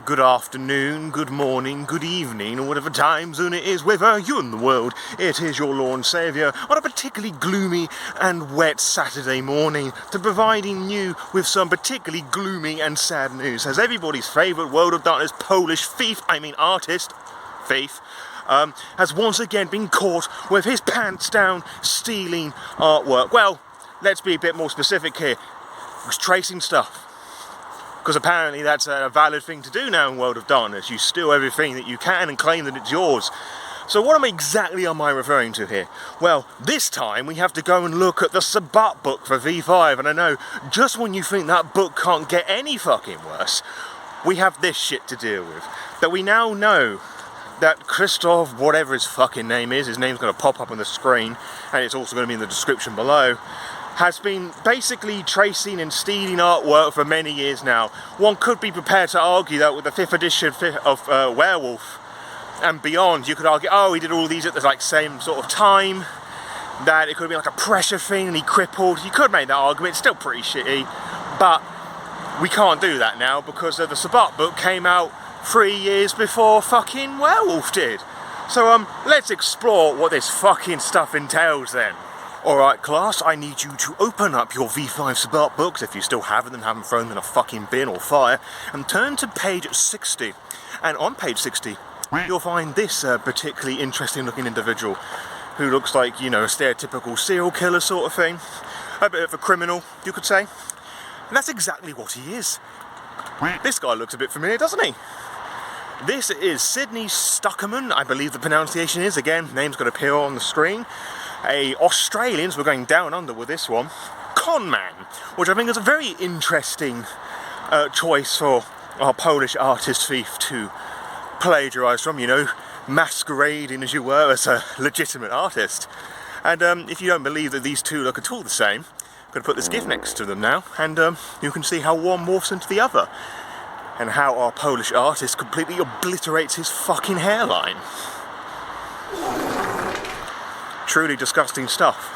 Good afternoon, good morning, good evening, or whatever time zone it is, wherever you're in the world. It is your Lord and Saviour on a particularly gloomy and wet Saturday morning to providing you with some particularly gloomy and sad news. As everybody's favourite World of Darkness Polish artist, has once again been caught with his pants down stealing artwork. Well, let's be a bit more specific here. He was tracing stuff. Because apparently that's a valid thing to do now in World of Darkness. You steal everything that you can and claim that it's yours. So what exactly am I referring to here? Well, this time we have to go and look at the Sabbat book for V5. And I know, just when you think that book can't get any fucking worse, we have this shit to deal with. That we now know that Krzysztof, whatever his fucking name is, his name's going to pop up on the screen, and it's also going to be in the description below, has been basically tracing and stealing artwork for many years now. One could be prepared to argue that with the 5th edition of Werewolf and beyond, you could argue, oh, he did all these at the same sort of time, that it could have been like a pressure thing and he crippled. You could make that argument, it's still pretty shitty, but we can't do that now because the Sabbat book came out 3 years before fucking Werewolf did. So let's explore what this fucking stuff entails then. Alright class, I need you to open up your V5 Sabbat books, if you still have them and haven't thrown them in a fucking bin or fire, and turn to page 60. And on page 60, you'll find this particularly interesting looking individual, who looks like, you know, a stereotypical serial killer sort of thing. A bit of a criminal, you could say. And that's exactly what he is. This guy looks a bit familiar, doesn't he? This is Sidney Stuckerman, I believe the pronunciation is. Again, name's going to appear on the screen. A Australian, so we're going down under with this one, con man, which I think is a very interesting choice for our Polish artist thief to plagiarise from, you know, masquerading as you were as a legitimate artist. And if you don't believe that these two look at all the same, I'm going to put this GIF next to them now, and you can see how one morphs into the other, and how our Polish artist completely obliterates his fucking hairline. Truly disgusting stuff.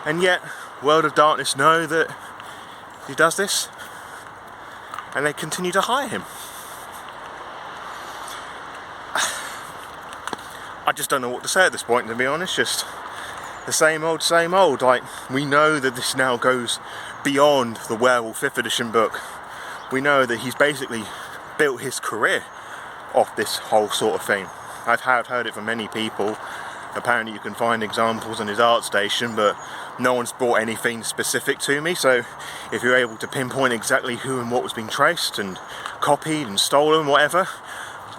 And yet, World of Darkness know that he does this, and they continue to hire him. I just don't know what to say at this point, to be honest. Just the same old, same old. Like, we know that this now goes beyond the Werewolf 5th edition book. We know that he's basically built his career off this whole sort of thing. I've heard it from many people. Apparently you can find examples on his art station, but no one's brought anything specific to me, so if you're able to pinpoint exactly who and what was being traced and copied and stolen, whatever,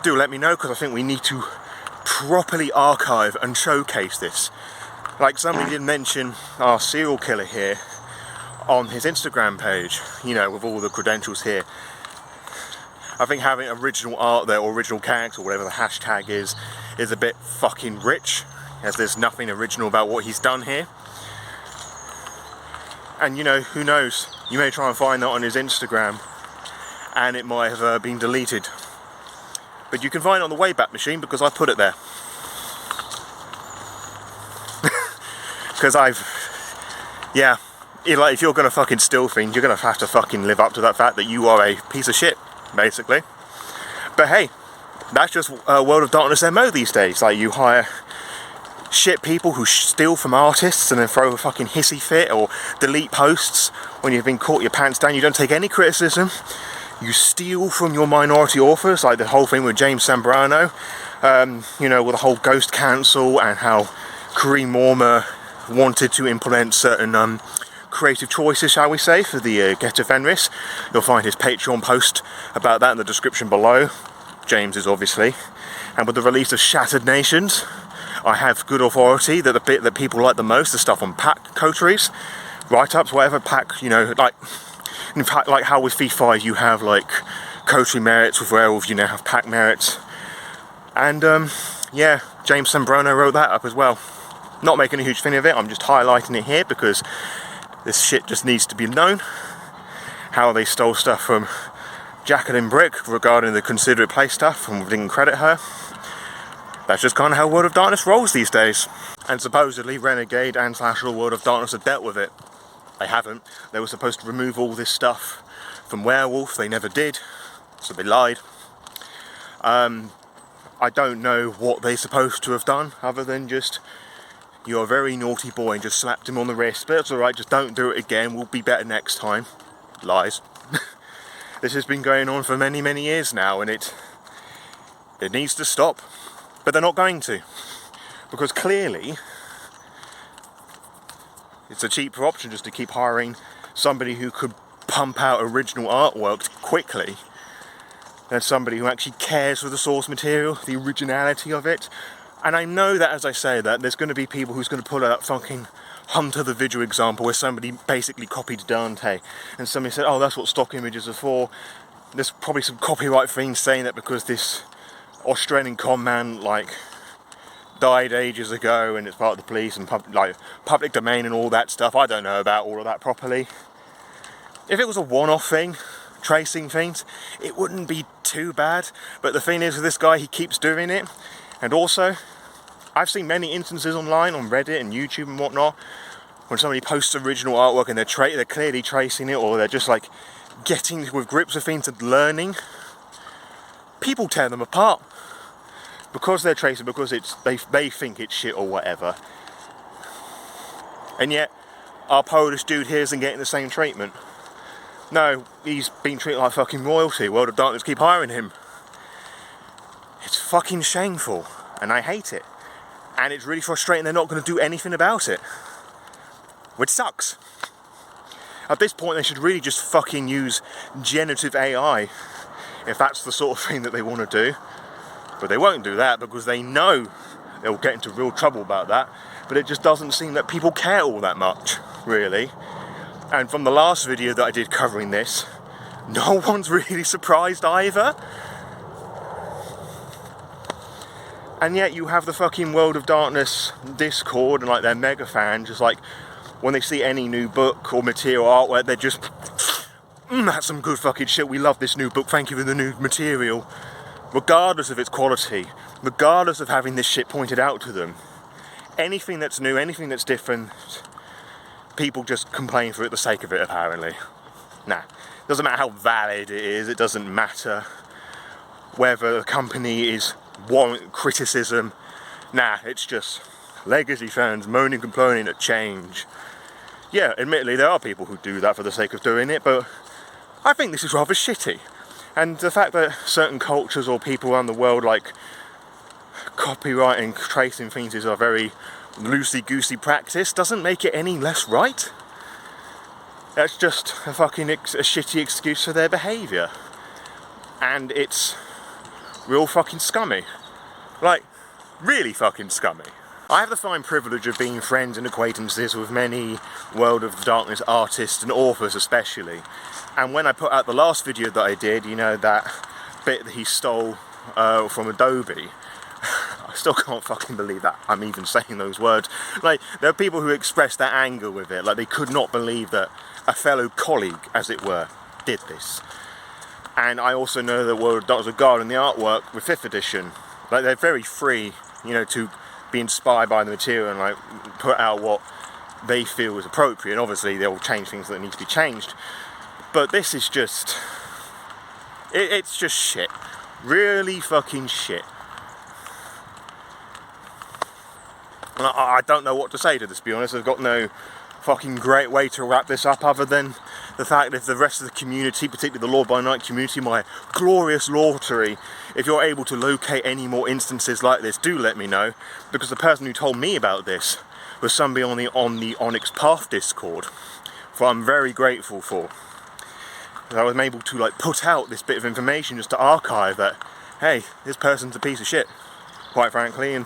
do let me know, because I think we need to properly archive and showcase this. Like somebody did mention our serial killer here on his Instagram page, you know, with all the credentials here. I think having original art there, or original character, or whatever the hashtag is a bit fucking rich, as there's nothing original about what he's done here. And you know, who knows, you may try and find that on his Instagram and it might have been deleted, but you can find it on the Wayback Machine because I put it there. Because like, if you're gonna fucking steal things, you're gonna have to fucking live up to that fact that you are a piece of shit, basically. But hey, that's just World of Darkness MO these days. Like, you hire shit people who steal from artists and then throw a fucking hissy fit or delete posts when you've been caught your pants down. You don't take any criticism. You steal from your minority authors, like the whole thing with James Zambrano, you know, with the whole Ghost Council and how Kareem Morma wanted to implement certain creative choices, shall we say, for the Ghetto Fenris. You'll find his Patreon post about that in the description below. James is obviously. And with the release of Shattered Nations, I have good authority that the bit that people like the most, the stuff on pack coteries, write-ups, whatever, pack, you know, like, in fact, like how with V5 you have like coterie merits, with Werewolf you now have pack merits. And yeah, James Zambrano wrote that up as well. Not making a huge thing of it, I'm just highlighting it here because this shit just needs to be known. How they stole stuff from Jacqueline Brick regarding the Considerate Play stuff, and we didn't credit her. That's just kind of how World of Darkness rolls these days. And supposedly Renegade and / World of Darkness have dealt with it. They haven't. They were supposed to remove all this stuff from Werewolf, they never did, so they lied. I don't know what they're supposed to have done other than just, you're a very naughty boy, and just slapped him on the wrist. But it's alright, just don't do it again, we'll be better next time. Lies. This has been going on for many, many years now, and it needs to stop. But they're not going to. Because clearly, it's a cheaper option just to keep hiring somebody who could pump out original artwork quickly than somebody who actually cares for the source material, the originality of it. And I know that as I say that, there's going to be people who's going to pull out that fucking Hunter the Vigil example where somebody basically copied Dante, and somebody said, oh, that's what stock images are for. There's probably some copyright things saying that because this Australian con man, like, died ages ago and it's part of the police and public domain and all that stuff. I don't know about all of that properly. If it was a one-off thing, tracing things, it wouldn't be too bad. But the thing is with this guy, he keeps doing it. And also, I've seen many instances online on Reddit and YouTube and whatnot when somebody posts original artwork and they're clearly tracing it, or they're just like getting with grips of things and learning. People tear them apart because they're tracing, because they think it's shit or whatever. And yet, our Polish dude here isn't getting the same treatment. No, he's been treated like fucking royalty. World of Darkness keep hiring him. It's fucking shameful, and I hate it. And it's really frustrating they're not going to do anything about it. Which sucks. At this point, they should really just fucking use generative AI, if that's the sort of thing that they want to do. But they won't do that because they know they'll get into real trouble about that. But it just doesn't seem that people care all that much, really. And from the last video that I did covering this, no one's really surprised either. And yet you have the fucking World of Darkness Discord and like their mega fans, just like when they see any new book or material artwork, they're just, that's some good fucking shit, we love this new book, thank you for the new material. Regardless of its quality, regardless of having this shit pointed out to them. Anything that's new, anything that's different, people just complain for it the sake of it, apparently. Nah, doesn't matter how valid it is, it doesn't matter whether the company is warrant criticism. Nah, it's just legacy fans moaning and complaining at change. Yeah, admittedly there are people who do that for the sake of doing it, but I think this is rather shitty. And the fact that certain cultures or people around the world like copyrighting, tracing things is a very loosey-goosey practice doesn't make it any less right. That's just a fucking a shitty excuse for their behaviour. And it's real fucking scummy. Like, really fucking scummy. I have the fine privilege of being friends and acquaintances with many World of Darkness artists and authors especially. And when I put out the last video that I did, you know, that bit that he stole from Adobe, I still can't fucking believe that I'm even saying those words. Like, there are people who express their anger with it, like they could not believe that a fellow colleague, as it were, did this. And I also know that World of Darkness are guarding the artwork with 5th edition. Like, they're very free, you know, to be inspired by the material and like put out what they feel is appropriate. And obviously they'll change things that need to be changed. But this is just, it's just shit. Really fucking shit. And I don't know what to say to this, to be honest. I've got no fucking great way to wrap this up other than the fact that if the rest of the community, particularly the Law by Night community, my glorious lawtery, if you're able to locate any more instances like this, do let me know, because the person who told me about this was somebody on the Onyx Path Discord, for I'm very grateful for. I was able to like put out this bit of information just to archive that, hey, this person's a piece of shit, quite frankly, and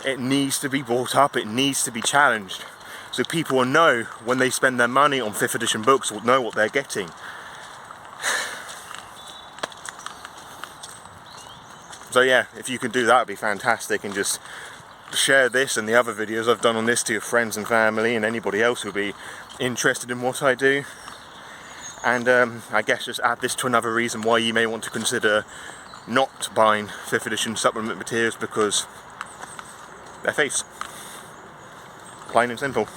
it needs to be brought up, it needs to be challenged. So people will know when they spend their money on 5th edition books, will know what they're getting. So yeah, if you can do that, it'd be fantastic, and just share this and the other videos I've done on this to your friends and family and anybody else who'll be interested in what I do. And I guess just add this to another reason why you may want to consider not buying 5th edition supplement materials, because they're face. Plain and simple.